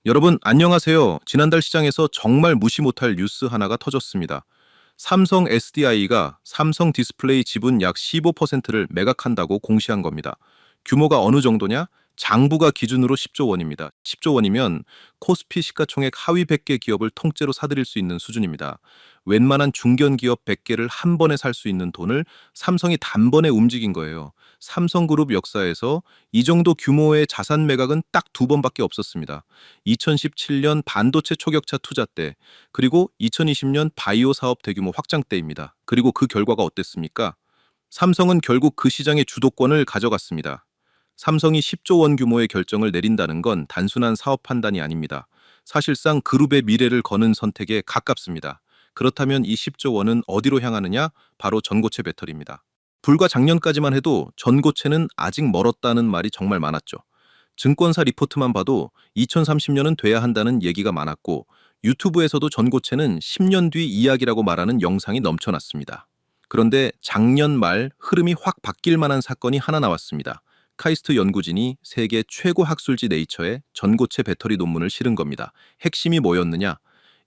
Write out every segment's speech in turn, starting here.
여러분, 안녕하세요. 지난달 시장에서 정말 무시 못할 뉴스 하나가 터졌습니다. 삼성 SDI가 삼성 디스플레이 지분 약 15%를 매각한다고 공시한 겁니다. 규모가 어느 정도냐? 장부가 기준으로 10조 원입니다. 10조 원이면 코스피 시가총액 하위 100개 기업을 통째로 사들일 수 있는 수준입니다. 웬만한 중견 기업 100개를 한 번에 살 수 있는 돈을 삼성이 단번에 움직인 거예요. 삼성그룹 역사에서 이 정도 규모의 자산 매각은 딱 두 번밖에 없었습니다. 2017년 반도체 초격차 투자 때, 그리고 2020년 바이오 사업 대규모 확장 때입니다. 그리고 그 결과가 어땠습니까? 삼성은 결국 그 시장의 주도권을 가져갔습니다. 삼성이 10조 원 규모의 결정을 내린다는 건 단순한 사업 판단이 아닙니다. 사실상 그룹의 미래를 거는 선택에 가깝습니다. 그렇다면 이 10조 원은 어디로 향하느냐? 바로 전고체 배터리입니다. 불과 작년까지만 해도 전고체는 아직 멀었다는 말이 정말 많았죠. 증권사 리포트만 봐도 2030년은 돼야 한다는 얘기가 많았고, 유튜브에서도 전고체는 10년 뒤 이야기라고 말하는 영상이 넘쳐났습니다. 그런데 작년 말 흐름이 확 바뀔 만한 사건이 하나 나왔습니다. 카이스트 연구진이 세계 최고 학술지 네이처에 전고체 배터리 논문을 실은 겁니다. 핵심이 뭐였느냐?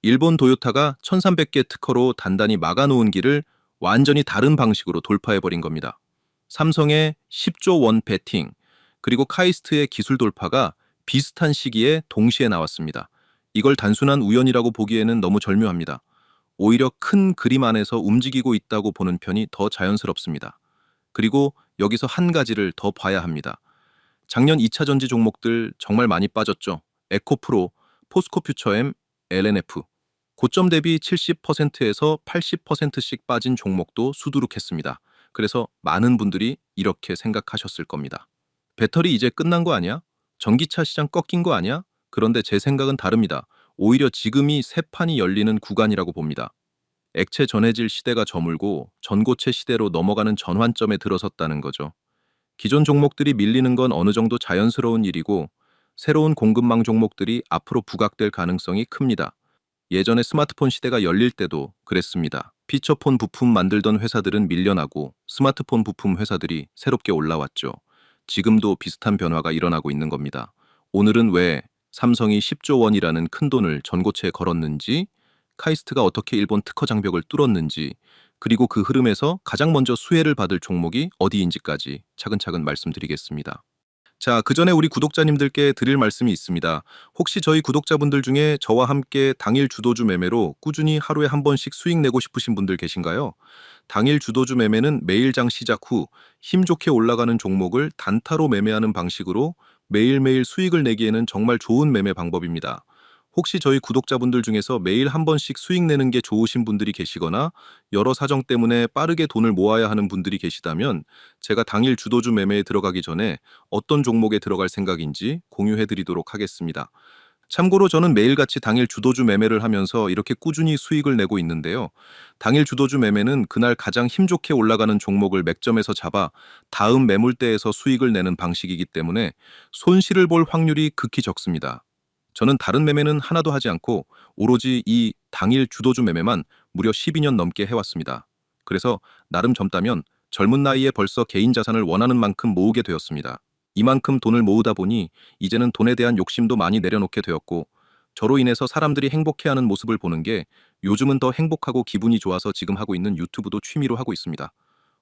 일본 도요타가 1300개 특허로 단단히 막아놓은 길을 완전히 다른 방식으로 돌파해버린 겁니다. 삼성의 10조 원 베팅, 그리고 카이스트의 기술 돌파가 비슷한 시기에 동시에 나왔습니다. 이걸 단순한 우연이라고 보기에는 너무 절묘합니다. 오히려 큰 그림 안에서 움직이고 있다고 보는 편이 더 자연스럽습니다. 그리고 여기서 한 가지를 더 봐야 합니다. 작년 2차 전지 종목들 정말 많이 빠졌죠. 에코프로, 포스코퓨처엠, LNF. 고점 대비 70%에서 80%씩 빠진 종목도 수두룩했습니다. 그래서 많은 분들이 이렇게 생각하셨을 겁니다. 배터리 이제 끝난 거 아니야? 전기차 시장 꺾인 거 아니야? 그런데 제 생각은 다릅니다. 오히려 지금이 새 판이 열리는 구간이라고 봅니다. 액체 전해질 시대가 저물고 전고체 시대로 넘어가는 전환점에 들어섰다는 거죠. 기존 종목들이 밀리는 건 어느 정도 자연스러운 일이고, 새로운 공급망 종목들이 앞으로 부각될 가능성이 큽니다. 예전에 스마트폰 시대가 열릴 때도 그랬습니다. 피처폰 부품 만들던 회사들은 밀려나고 스마트폰 부품 회사들이 새롭게 올라왔죠. 지금도 비슷한 변화가 일어나고 있는 겁니다. 오늘은 왜 삼성이 10조 원이라는 큰 돈을 전고체에 걸었는지, 카이스트가 어떻게 일본 특허 장벽을 뚫었는지, 그리고 그 흐름에서 가장 먼저 수혜를 받을 종목이 어디인지까지 차근차근 말씀드리겠습니다. 자, 그 전에 우리 구독자님들께 드릴 말씀이 있습니다. 혹시 저희 구독자분들 중에 저와 함께 당일 주도주 매매로 꾸준히 하루에 한 번씩 수익 내고 싶으신 분들 계신가요? 당일 주도주 매매는 매일장 시작 후 힘 좋게 올라가는 종목을 단타로 매매하는 방식으로 매일매일 수익을 내기에는 정말 좋은 매매 방법입니다. 혹시 저희 구독자분들 중에서 매일 한 번씩 수익 내는 게 좋으신 분들이 계시거나 여러 사정 때문에 빠르게 돈을 모아야 하는 분들이 계시다면, 제가 당일 주도주 매매에 들어가기 전에 어떤 종목에 들어갈 생각인지 공유해 드리도록 하겠습니다. 참고로 저는 매일같이 당일 주도주 매매를 하면서 이렇게 꾸준히 수익을 내고 있는데요. 당일 주도주 매매는 그날 가장 힘 좋게 올라가는 종목을 맥점에서 잡아 다음 매물대에서 수익을 내는 방식이기 때문에 손실을 볼 확률이 극히 적습니다. 저는 다른 매매는 하나도 하지 않고 오로지 이 당일 주도주 매매만 무려 12년 넘게 해왔습니다. 그래서 나름 젊다면 젊은 나이에 벌써 개인 자산을 원하는 만큼 모으게 되었습니다. 이만큼 돈을 모으다 보니 이제는 돈에 대한 욕심도 많이 내려놓게 되었고, 저로 인해서 사람들이 행복해하는 모습을 보는 게 요즘은 더 행복하고 기분이 좋아서 지금 하고 있는 유튜브도 취미로 하고 있습니다.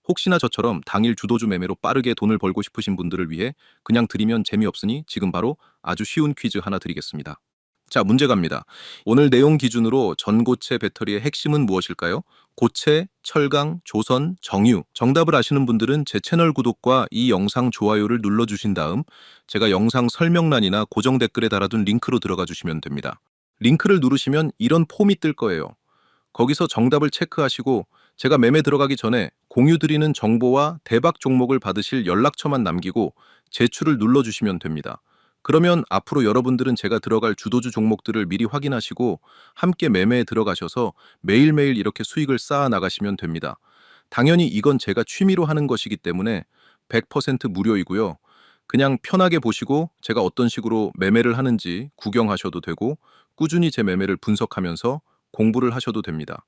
혹시나 저처럼 당일 주도주 매매로 빠르게 돈을 벌고 싶으신 분들을 위해 그냥 드리면 재미없으니 지금 바로 아주 쉬운 퀴즈 하나 드리겠습니다. 자, 문제 갑니다. 오늘 내용 기준으로 전고체 배터리의 핵심은 무엇일까요? 고체, 철강, 조선, 정유. 정답을 아시는 분들은 제 채널 구독과 이 영상 좋아요를 눌러주신 다음 제가 영상 설명란이나 고정 댓글에 달아둔 링크로 들어가 주시면 됩니다. 링크를 누르시면 이런 폼이 뜰 거예요. 거기서 정답을 체크하시고 제가 매매 들어가기 전에 공유 드리는 정보와 대박 종목을 받으실 연락처만 남기고 제출을 눌러주시면 됩니다. 그러면 앞으로 여러분들은 제가 들어갈 주도주 종목들을 미리 확인하시고 함께 매매에 들어가셔서 매일매일 이렇게 수익을 쌓아 나가시면 됩니다. 당연히 이건 제가 취미로 하는 것이기 때문에 100% 무료이고요. 그냥 편하게 보시고 제가 어떤 식으로 매매를 하는지 구경하셔도 되고, 꾸준히 제 매매를 분석하면서 공부를 하셔도 됩니다.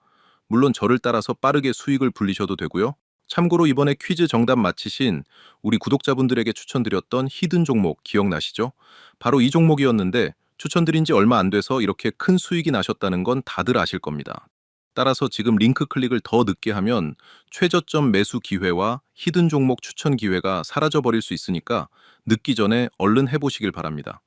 물론 저를 따라서 빠르게 수익을 불리셔도 되고요. 참고로 이번에 퀴즈 정답 맞히신 우리 구독자분들에게 추천드렸던 히든 종목 기억나시죠? 바로 이 종목이었는데 추천드린 지 얼마 안 돼서 이렇게 큰 수익이 나셨다는 건 다들 아실 겁니다. 따라서 지금 링크 클릭을 더 늦게 하면 최저점 매수 기회와 히든 종목 추천 기회가 사라져 버릴 수 있으니까 늦기 전에 얼른 해보시길 바랍니다.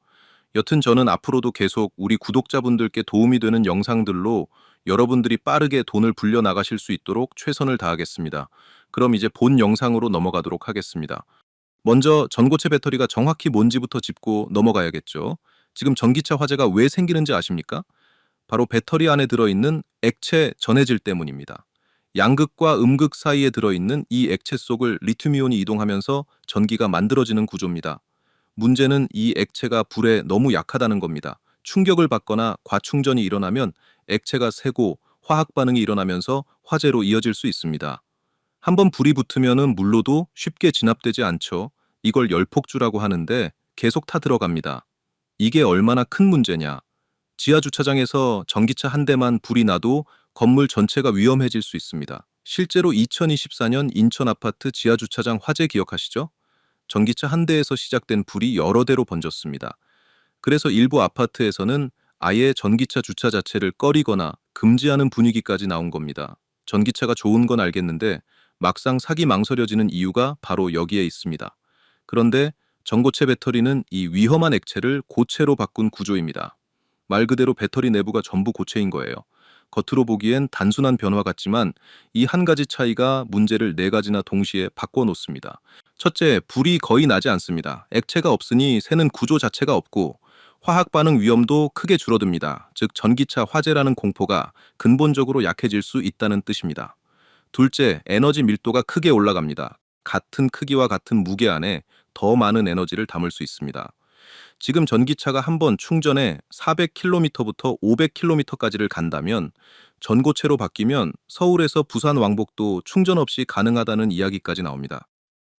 여튼 저는 앞으로도 계속 우리 구독자분들께 도움이 되는 영상들로 여러분들이 빠르게 돈을 불려 나가실 수 있도록 최선을 다하겠습니다. 그럼 이제 본 영상으로 넘어가도록 하겠습니다. 먼저 전고체 배터리가 정확히 뭔지부터 짚고 넘어가야겠죠. 지금 전기차 화재가 왜 생기는지 아십니까? 바로 배터리 안에 들어있는 액체 전해질 때문입니다. 양극과 음극 사이에 들어있는 이 액체 속을 리튬이온이 이동하면서 전기가 만들어지는 구조입니다. 문제는 이 액체가 불에 너무 약하다는 겁니다. 충격을 받거나 과충전이 일어나면 액체가 새고 화학 반응이 일어나면서 화재로 이어질 수 있습니다. 한번 불이 붙으면은 물로도 쉽게 진압되지 않죠. 이걸 열폭주라고 하는데 계속 타 들어갑니다. 이게 얼마나 큰 문제냐. 지하 주차장에서 전기차 한 대만 불이 나도 건물 전체가 위험해질 수 있습니다. 실제로 2024년 인천 아파트 지하 주차장 화재 기억하시죠? 전기차 한 대에서 시작된 불이 여러 대로 번졌습니다. 그래서 일부 아파트에서는 아예 전기차 주차 자체를 꺼리거나 금지하는 분위기까지 나온 겁니다. 전기차가 좋은 건 알겠는데 막상 사기 망설여지는 이유가 바로 여기에 있습니다. 그런데 전고체 배터리는 이 위험한 액체를 고체로 바꾼 구조입니다. 말 그대로 배터리 내부가 전부 고체인 거예요. 겉으로 보기엔 단순한 변화 같지만 이 한 가지 차이가 문제를 네 가지나 동시에 바꿔놓습니다. 첫째, 불이 거의 나지 않습니다. 액체가 없으니 새는 구조 자체가 없고 화학 반응 위험도 크게 줄어듭니다. 즉 전기차 화재라는 공포가 근본적으로 약해질 수 있다는 뜻입니다. 둘째, 에너지 밀도가 크게 올라갑니다. 같은 크기와 같은 무게 안에 더 많은 에너지를 담을 수 있습니다. 지금 전기차가 한 번 충전에 400km부터 500km까지를 간다면 전고체로 바뀌면 서울에서 부산 왕복도 충전 없이 가능하다는 이야기까지 나옵니다.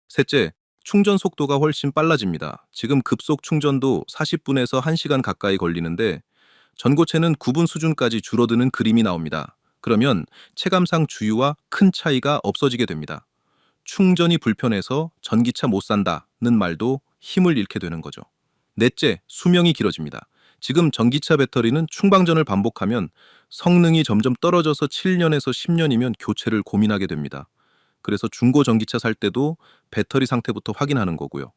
셋째, 충전 속도가 훨씬 빨라집니다. 지금 급속 충전도 40분에서 1시간 가까이 걸리는데 전고체는 9분 수준까지 줄어드는 그림이 나옵니다. 그러면 체감상 주유와 큰 차이가 없어지게 됩니다. 충전이 불편해서 전기차 못 산다는 말도 힘을 잃게 되는 거죠. 넷째, 수명이 길어집니다. 지금 전기차 배터리는 충방전을 반복하면 성능이 점점 떨어져서 7년에서 10년이면 교체를 고민하게 됩니다. 그래서 중고 전기차 살 때도 배터리 상태부터 확인하는 거고요.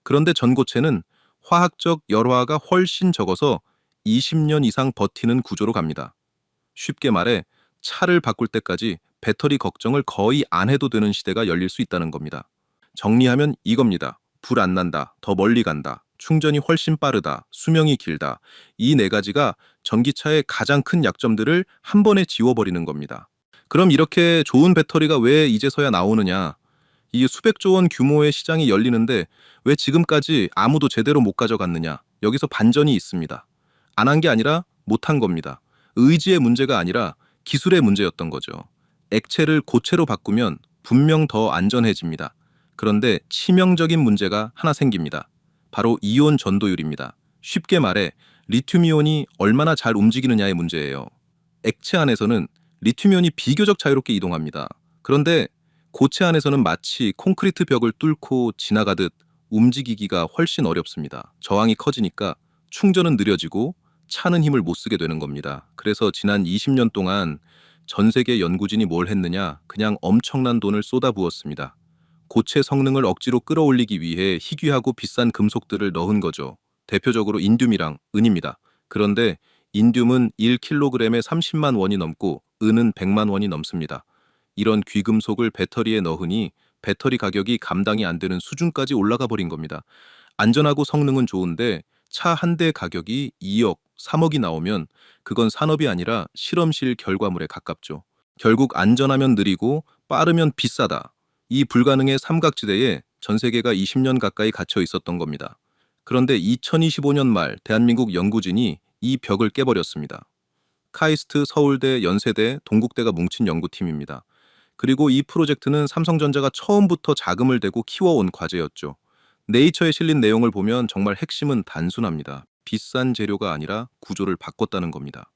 그런데 전고체는 화학적 열화가 훨씬 적어서 20년 이상 버티는 구조로 갑니다. 쉽게 말해 차를 바꿀 때까지 배터리 걱정을 거의 안 해도 되는 시대가 열릴 수 있다는 겁니다. 정리하면 이겁니다. 불 안 난다, 더 멀리 간다, 충전이 훨씬 빠르다, 수명이 길다. 이 네 가지가 전기차의 가장 큰 약점들을 한 번에 지워버리는 겁니다. 그럼 이렇게 좋은 배터리가 왜 이제서야 나오느냐? 이 수백조 원 규모의 시장이 열리는데 왜 지금까지 아무도 제대로 못 가져갔느냐? 여기서 반전이 있습니다. 안 한 게 아니라 못 한 겁니다. 의지의 문제가 아니라 기술의 문제였던 거죠. 액체를 고체로 바꾸면 분명 더 안전해집니다. 그런데 치명적인 문제가 하나 생깁니다. 바로 이온 전도율입니다. 쉽게 말해 리튬이온이 얼마나 잘 움직이느냐의 문제예요. 액체 안에서는 리튬이온이 비교적 자유롭게 이동합니다. 그런데 고체 안에서는 마치 콘크리트 벽을 뚫고 지나가듯 움직이기가 훨씬 어렵습니다. 저항이 커지니까 충전은 느려지고 차는 힘을 못 쓰게 되는 겁니다. 그래서 지난 20년 동안 전 세계 연구진이 뭘 했느냐? 그냥 엄청난 돈을 쏟아부었습니다. 고체 성능을 억지로 끌어올리기 위해 희귀하고 비싼 금속들을 넣은 거죠. 대표적으로 인듐이랑 은입니다. 그런데 인듐은 1kg에 30만 원이 넘고 은은 100만 원이 넘습니다. 이런 귀금속을 배터리에 넣으니 배터리 가격이 감당이 안 되는 수준까지 올라가 버린 겁니다. 안전하고 성능은 좋은데 차 한 대 가격이 2억, 3억이 나오면 그건 산업이 아니라 실험실 결과물에 가깝죠. 결국 안전하면 느리고 빠르면 비싸다. 이 불가능의 삼각지대에 전 세계가 20년 가까이 갇혀 있었던 겁니다. 그런데 2025년 말 대한민국 연구진이 이 벽을 깨버렸습니다. 카이스트, 서울대, 연세대, 동국대가 뭉친 연구팀입니다. 그리고 이 프로젝트는 삼성전자가 처음부터 자금을 대고 키워온 과제였죠. 네이처에 실린 내용을 보면 정말 핵심은 단순합니다. 비싼 재료가 아니라 구조를 바꿨다는 겁니다.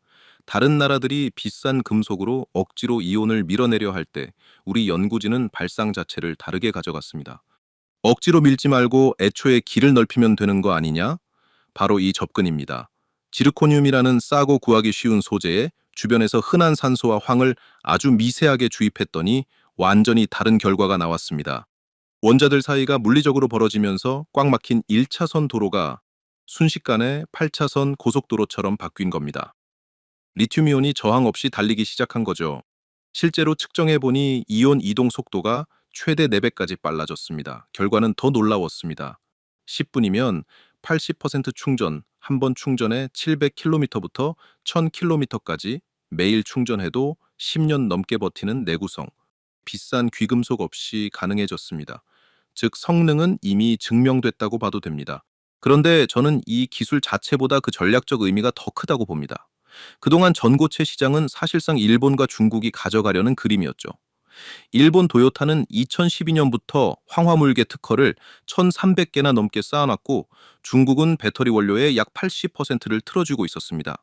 다른 나라들이 비싼 금속으로 억지로 이온을 밀어내려 할 때 우리 연구진은 발상 자체를 다르게 가져갔습니다. 억지로 밀지 말고 애초에 길을 넓히면 되는 거 아니냐? 바로 이 접근입니다. 지르코늄이라는 싸고 구하기 쉬운 소재에 주변에서 흔한 산소와 황을 아주 미세하게 주입했더니 완전히 다른 결과가 나왔습니다. 원자들 사이가 물리적으로 벌어지면서 꽉 막힌 1차선 도로가 순식간에 8차선 고속도로처럼 바뀐 겁니다. 리튬이온이 저항 없이 달리기 시작한 거죠. 실제로 측정해보니 이온 이동 속도가 최대 4배까지 빨라졌습니다. 결과는 더 놀라웠습니다. 10분이면 80% 충전, 한 번 충전에 700km부터 1000km까지 매일 충전해도 10년 넘게 버티는 내구성, 비싼 귀금속 없이 가능해졌습니다. 즉, 성능은 이미 증명됐다고 봐도 됩니다. 그런데 저는 이 기술 자체보다 그 전략적 의미가 더 크다고 봅니다. 그동안 전고체 시장은 사실상 일본과 중국이 가져가려는 그림이었죠. 일본 도요타는 2012년부터 황화물계 특허를 1,300개나 넘게 쌓아놨고 중국은 배터리 원료의 약 80%를 틀어주고 있었습니다.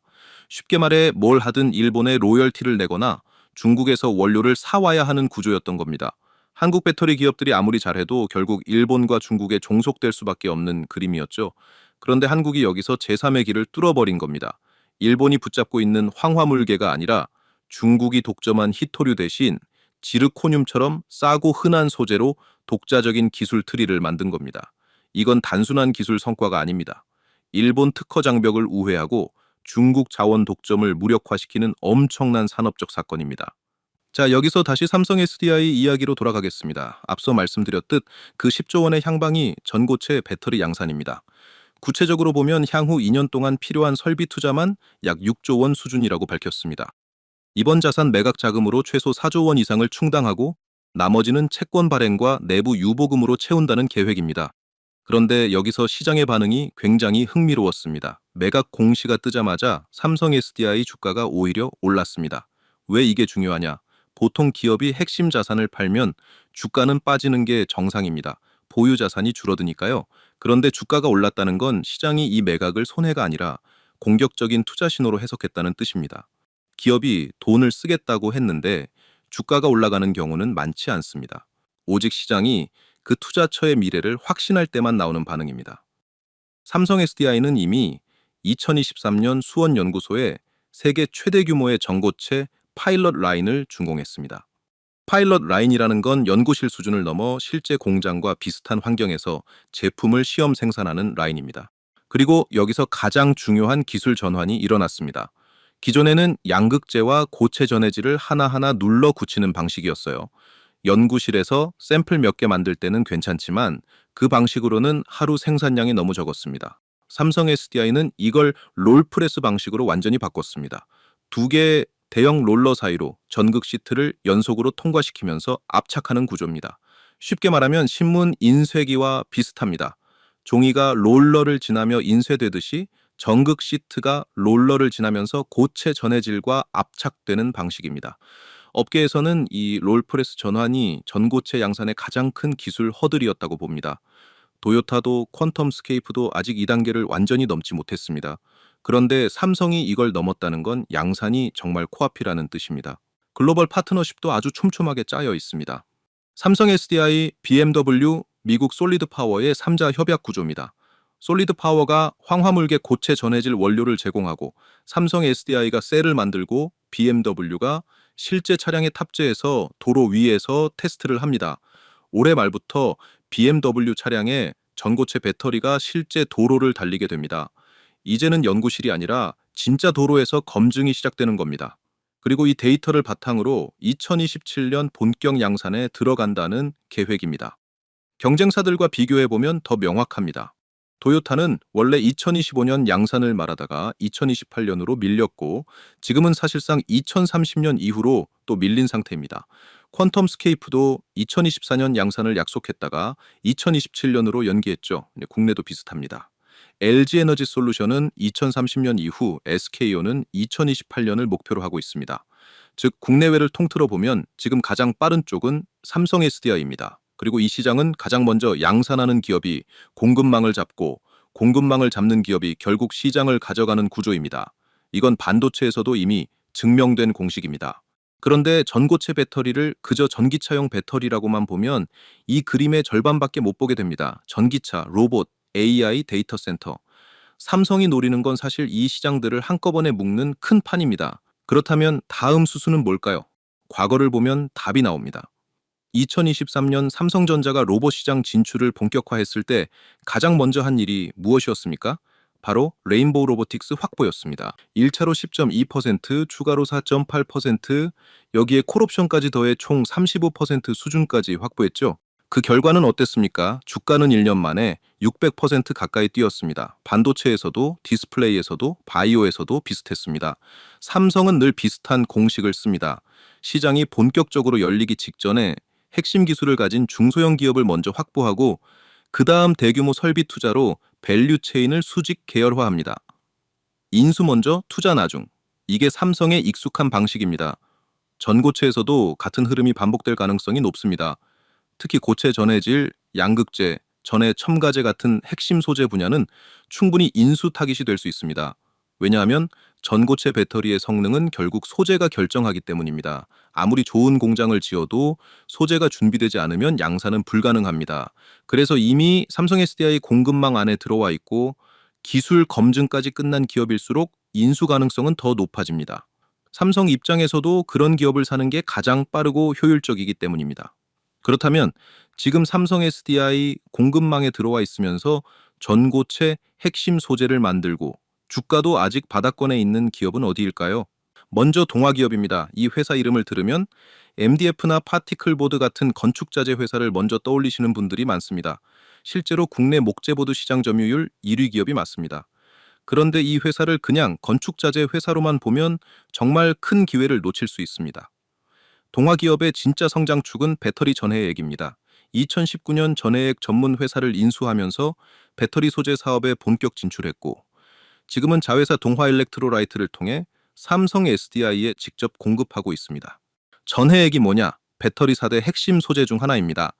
쉽게 말해 뭘 하든 일본에 로열티를 내거나 중국에서 원료를 사와야 하는 구조였던 겁니다. 한국 배터리 기업들이 아무리 잘해도 결국 일본과 중국에 종속될 수밖에 없는 그림이었죠. 그런데 한국이 여기서 제3의 길을 뚫어버린 겁니다. 일본이 붙잡고 있는 황화물계가 아니라 중국이 독점한 히토류 대신 지르코늄처럼 싸고 흔한 소재로 독자적인 기술 트리를 만든 겁니다. 이건 단순한 기술 성과가 아닙니다. 일본 특허 장벽을 우회하고 중국 자원 독점을 무력화시키는 엄청난 산업적 사건입니다. 자, 여기서 다시 삼성 SDI 이야기로 돌아가겠습니다. 앞서 말씀드렸듯 그 10조 원의 향방이 전고체 배터리 양산입니다. 구체적으로 보면 향후 2년 동안 필요한 설비 투자만 약 6조 원 수준이라고 밝혔습니다. 이번 자산 매각 자금으로 최소 4조 원 이상을 충당하고 나머지는 채권 발행과 내부 유보금으로 채운다는 계획입니다. 그런데 여기서 시장의 반응이 굉장히 흥미로웠습니다. 매각 공시가 뜨자마자 삼성 SDI 주가가 오히려 올랐습니다. 왜 이게 중요하냐? 보통 기업이 핵심 자산을 팔면 주가는 빠지는 게 정상입니다. 보유 자산이 줄어드니까요. 그런데 주가가 올랐다는 건 시장이 이 매각을 손해가 아니라 공격적인 투자 신호로 해석했다는 뜻입니다. 기업이 돈을 쓰겠다고 했는데 주가가 올라가는 경우는 많지 않습니다. 오직 시장이 그 투자처의 미래를 확신할 때만 나오는 반응입니다. 삼성 SDI는 이미 2023년 수원연구소에 세계 최대 규모의 전고체 파일럿 라인을 준공했습니다. 파일럿 라인이라는 건 연구실 수준을 넘어 실제 공장과 비슷한 환경에서 제품을 시험 생산하는 라인입니다. 그리고 여기서 가장 중요한 기술 전환이 일어났습니다. 기존에는 양극재와 고체 전해질을 하나하나 눌러 굳히는 방식이었어요. 연구실에서 샘플 몇 개 만들 때는 괜찮지만 그 방식으로는 하루 생산량이 너무 적었습니다. 삼성 SDI는 이걸 롤프레스 방식으로 완전히 바꿨습니다. 두 개의 대형 롤러 사이로 전극 시트를 연속으로 통과시키면서 압착하는 구조입니다. 쉽게 말하면 신문 인쇄기와 비슷합니다. 종이가 롤러를 지나며 인쇄되듯이 전극 시트가 롤러를 지나면서 고체 전해질과 압착되는 방식입니다. 업계에서는 이 롤프레스 전환이 전고체 양산의 가장 큰 기술 허들이었다고 봅니다. 도요타도 퀀텀 스케이프도 아직 이 단계를 완전히 넘지 못했습니다. 그런데 삼성이 이걸 넘었다는 건 양산이 정말 코앞이라는 뜻입니다. 글로벌 파트너십도 아주 촘촘하게 짜여 있습니다. 삼성 SDI, BMW, 미국 솔리드 파워의 3자 협약 구조입니다. 솔리드 파워가 황화물계 고체 전해질 원료를 제공하고 삼성 SDI가 셀을 만들고 BMW가 실제 차량에 탑재해서 도로 위에서 테스트를 합니다. 올해 말부터 BMW 차량에 전고체 배터리가 실제 도로를 달리게 됩니다. 이제는 연구실이 아니라 진짜 도로에서 검증이 시작되는 겁니다. 그리고 이 데이터를 바탕으로 2027년 본격 양산에 들어간다는 계획입니다. 경쟁사들과 비교해보면 더 명확합니다. 도요타는 원래 2025년 양산을 말하다가 2028년으로 밀렸고 지금은 사실상 2030년 이후로 또 밀린 상태입니다. 퀀텀 스케이프도 2024년 양산을 약속했다가 2027년으로 연기했죠. 국내도 비슷합니다. LG에너지 솔루션은 2030년 이후, SK온은 2028년을 목표로 하고 있습니다. 즉 국내외를 통틀어 보면 지금 가장 빠른 쪽은 삼성 SDI입니다. 그리고 이 시장은 가장 먼저 양산하는 기업이 공급망을 잡고 공급망을 잡는 기업이 결국 시장을 가져가는 구조입니다. 이건 반도체에서도 이미 증명된 공식입니다. 그런데 전고체 배터리를 그저 전기차용 배터리라고만 보면 이 그림의 절반밖에 못 보게 됩니다. 전기차, 로봇, AI, 데이터 센터. 삼성이 노리는 건 사실 이 시장들을 한꺼번에 묶는 큰 판입니다. 그렇다면 다음 수순은 뭘까요? 과거를 보면 답이 나옵니다. 2023년 삼성전자가 로봇 시장 진출을 본격화했을 때 가장 먼저 한 일이 무엇이었습니까? 바로 레인보우 로보틱스 확보였습니다. 1차로 10.2%, 추가로 4.8%, 여기에 콜옵션까지 더해 총 35% 수준까지 확보했죠. 그 결과는 어땠습니까? 주가는 1년 만에 600% 가까이 뛰었습니다. 반도체에서도 디스플레이에서도 바이오에서도 비슷했습니다. 삼성은 늘 비슷한 공식을 씁니다. 시장이 본격적으로 열리기 직전에 핵심 기술을 가진 중소형 기업을 먼저 확보하고 그 다음 대규모 설비 투자로 밸류 체인을 수직 계열화합니다. 인수 먼저 투자 나중. 이게 삼성의 익숙한 방식입니다. 전고체에서도 같은 흐름이 반복될 가능성이 높습니다. 특히 고체 전해질, 양극재, 전해 첨가제 같은 핵심 소재 분야는 충분히 인수 타깃이 될 수 있습니다. 왜냐하면 전고체 배터리의 성능은 결국 소재가 결정하기 때문입니다. 아무리 좋은 공장을 지어도 소재가 준비되지 않으면 양산은 불가능합니다. 그래서 이미 삼성 SDI 공급망 안에 들어와 있고 기술 검증까지 끝난 기업일수록 인수 가능성은 더 높아집니다. 삼성 입장에서도 그런 기업을 사는 게 가장 빠르고 효율적이기 때문입니다. 그렇다면 지금 삼성 SDI 공급망에 들어와 있으면서 전고체 핵심 소재를 만들고 주가도 아직 바닥권에 있는 기업은 어디일까요? 먼저 동화기업입니다. 이 회사 이름을 들으면 MDF나 파티클보드 같은 건축자재 회사를 먼저 떠올리시는 분들이 많습니다. 실제로 국내 목재보드 시장 점유율 1위 기업이 맞습니다. 그런데 이 회사를 그냥 건축자재 회사로만 보면 정말 큰 기회를 놓칠 수 있습니다. 동화기업의 진짜 성장축은 배터리 전해액입니다. 2019년 전해액 전문 회사를 인수하면서 배터리 소재 사업에 본격 진출했고 지금은 자회사 동화일렉트로라이트를 통해 삼성 SDI에 직접 공급하고 있습니다. 전해액이 뭐냐? 배터리 4대 핵심 소재 중 하나입니다.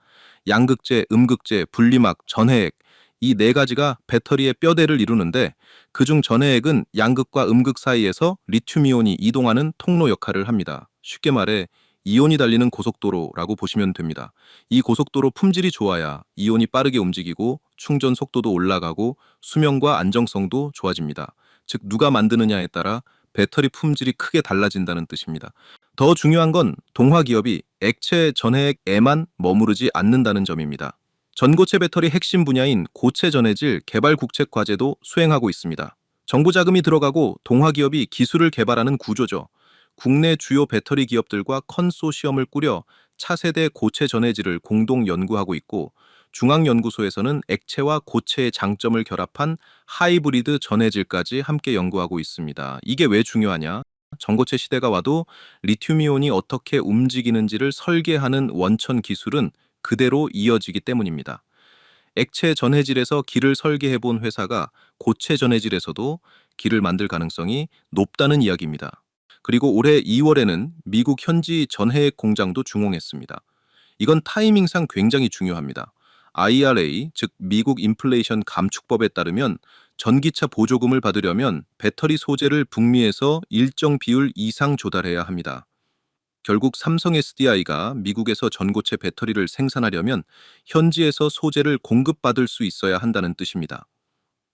양극재, 음극재, 분리막, 전해액 이 네 가지가 배터리의 뼈대를 이루는데 그중 전해액은 양극과 음극 사이에서 리튬이온이 이동하는 통로 역할을 합니다. 쉽게 말해 이온이 달리는 고속도로라고 보시면 됩니다. 이 고속도로 품질이 좋아야 이온이 빠르게 움직이고 충전 속도도 올라가고 수명과 안정성도 좋아집니다. 즉 누가 만드느냐에 따라 배터리 품질이 크게 달라진다는 뜻입니다. 더 중요한 건 동화기업이 액체 전해액에만 머무르지 않는다는 점입니다. 전고체 배터리 핵심 분야인 고체 전해질 개발 국책 과제도 수행하고 있습니다. 정부 자금이 들어가고 동화기업이 기술을 개발하는 구조죠. 국내 주요 배터리 기업들과 컨소시엄을 꾸려 차세대 고체 전해질을 공동 연구하고 있고 중앙연구소에서는 액체와 고체의 장점을 결합한 하이브리드 전해질까지 함께 연구하고 있습니다. 이게 왜 중요하냐? 전고체 시대가 와도 리튬이온이 어떻게 움직이는지를 설계하는 원천 기술은 그대로 이어지기 때문입니다. 액체 전해질에서 기를 설계해 본 회사가 고체 전해질에서도 기를 만들 가능성이 높다는 이야기입니다. 그리고 올해 2월에는 미국 현지 전해액 공장도 준공했습니다. 이건 타이밍상 굉장히 중요합니다. IRA, 즉 미국 인플레이션 감축법에 따르면 전기차 보조금을 받으려면 배터리 소재를 북미에서 일정 비율 이상 조달해야 합니다. 결국 삼성 SDI가 미국에서 전고체 배터리를 생산하려면 현지에서 소재를 공급받을 수 있어야 한다는 뜻입니다.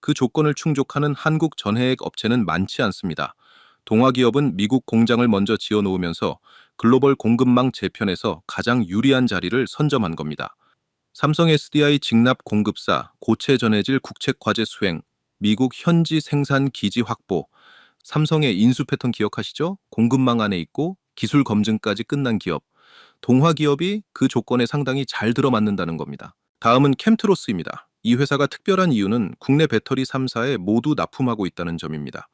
그 조건을 충족하는 한국 전해액 업체는 많지 않습니다. 동화기업은 미국 공장을 먼저 지어놓으면서 글로벌 공급망 재편에서 가장 유리한 자리를 선점한 겁니다. 삼성 SDI 직납 공급사, 고체 전해질 국책 과제 수행, 미국 현지 생산 기지 확보, 삼성의 인수 패턴 기억하시죠? 공급망 안에 있고 기술 검증까지 끝난 기업. 동화기업이 그 조건에 상당히 잘 들어맞는다는 겁니다. 다음은 캠트로스입니다. 이 회사가 특별한 이유는 국내 배터리 3사에 모두 납품하고 있다는 점입니다.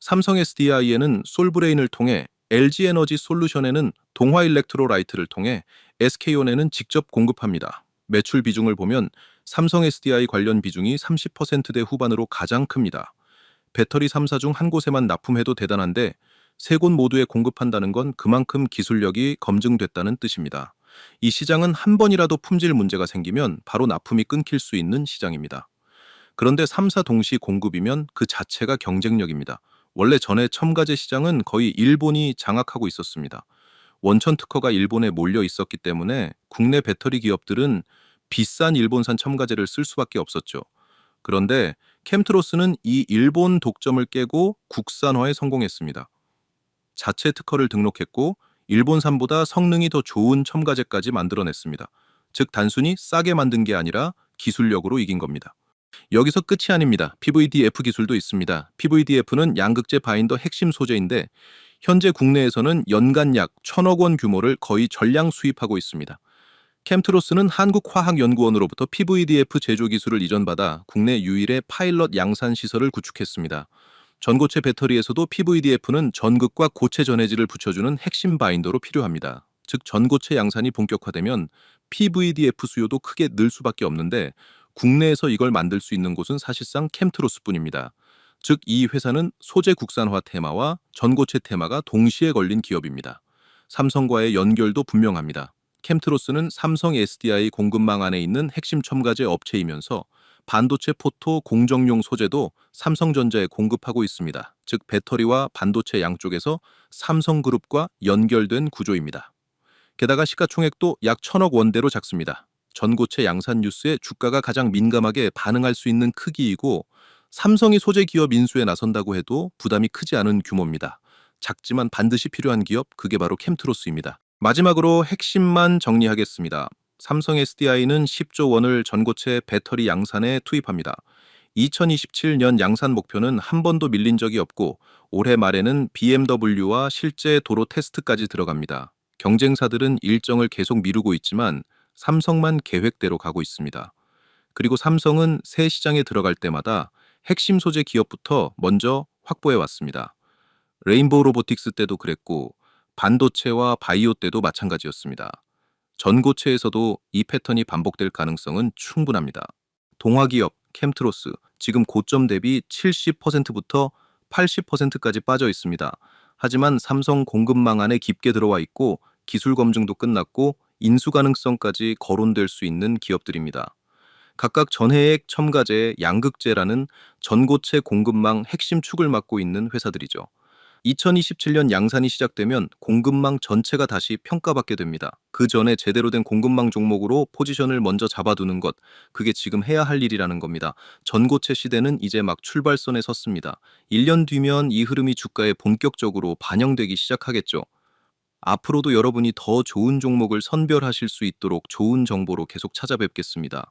삼성 SDI에는 솔브레인을 통해 LG에너지 솔루션에는 동화일렉트로라이트를 통해 SK온에는 직접 공급합니다. 매출 비중을 보면 삼성 SDI 관련 비중이 30%대 후반으로 가장 큽니다. 배터리 3사 중 한 곳에만 납품해도 대단한데 세 곳 모두에 공급한다는 건 그만큼 기술력이 검증됐다는 뜻입니다. 이 시장은 한 번이라도 품질 문제가 생기면 바로 납품이 끊길 수 있는 시장입니다. 그런데 3사 동시 공급이면 그 자체가 경쟁력입니다. 원래 전에 첨가제 시장은 거의 일본이 장악하고 있었습니다. 원천 특허가 일본에 몰려 있었기 때문에 국내 배터리 기업들은 비싼 일본산 첨가제를 쓸 수밖에 없었죠. 그런데 캠트로스는 이 일본 독점을 깨고 국산화에 성공했습니다. 자체 특허를 등록했고 일본산보다 성능이 더 좋은 첨가제까지 만들어냈습니다. 즉 단순히 싸게 만든 게 아니라 기술력으로 이긴 겁니다. 여기서 끝이 아닙니다. PVDF 기술도 있습니다. PVDF는 양극재 바인더 핵심 소재인데 현재 국내에서는 연간 약 1,000억 원 규모를 거의 전량 수입하고 있습니다. 캠트로스는 한국화학연구원으로부터 PVDF 제조 기술을 이전받아 국내 유일의 파일럿 양산 시설을 구축했습니다. 전고체 배터리에서도 PVDF는 전극과 고체 전해질을 붙여주는 핵심 바인더로 필요합니다. 즉 전고체 양산이 본격화되면 PVDF 수요도 크게 늘 수밖에 없는데 국내에서 이걸 만들 수 있는 곳은 사실상 캠트로스뿐입니다. 즉 이 회사는 소재 국산화 테마와 전고체 테마가 동시에 걸린 기업입니다. 삼성과의 연결도 분명합니다. 캠트로스는 삼성 SDI 공급망 안에 있는 핵심 첨가제 업체이면서 반도체 포토 공정용 소재도 삼성전자에 공급하고 있습니다. 즉 배터리와 반도체 양쪽에서 삼성그룹과 연결된 구조입니다. 게다가 시가총액도 약 1,000억 원대로 작습니다. 전고체 양산 뉴스에 주가가 가장 민감하게 반응할 수 있는 크기이고 삼성이 소재 기업 인수에 나선다고 해도 부담이 크지 않은 규모입니다. 작지만 반드시 필요한 기업, 그게 바로 캠트로스입니다. 마지막으로 핵심만 정리하겠습니다. 삼성 SDI는 10조 원을 전고체 배터리 양산에 투입합니다. 2027년 양산 목표는 한 번도 밀린 적이 없고 올해 말에는 BMW와 실제 도로 테스트까지 들어갑니다. 경쟁사들은 일정을 계속 미루고 있지만 삼성만 계획대로 가고 있습니다. 그리고 삼성은 새 시장에 들어갈 때마다 핵심 소재 기업부터 먼저 확보해 왔습니다. 레인보우 로보틱스 때도 그랬고 반도체와 바이오 때도 마찬가지였습니다. 전고체에서도 이 패턴이 반복될 가능성은 충분합니다. 동화기업 캠트로스 지금 고점 대비 70%부터 80%까지 빠져 있습니다. 하지만 삼성 공급망 안에 깊게 들어와 있고 기술 검증도 끝났고 인수 가능성까지 거론될 수 있는 기업들입니다. 각각 전해액 첨가제 양극재라는 전고체 공급망 핵심 축을 맡고 있는 회사들이죠. 2027년 양산이 시작되면 공급망 전체가 다시 평가받게 됩니다. 그 전에 제대로 된 공급망 종목으로 포지션을 먼저 잡아두는 것, 그게 지금 해야 할 일이라는 겁니다. 전고체 시대는 이제 막 출발선에 섰습니다. 1년 뒤면 이 흐름이 주가에 본격적으로 반영되기 시작하겠죠. 앞으로도 여러분이 더 좋은 종목을 선별하실 수 있도록 좋은 정보로 계속 찾아뵙겠습니다.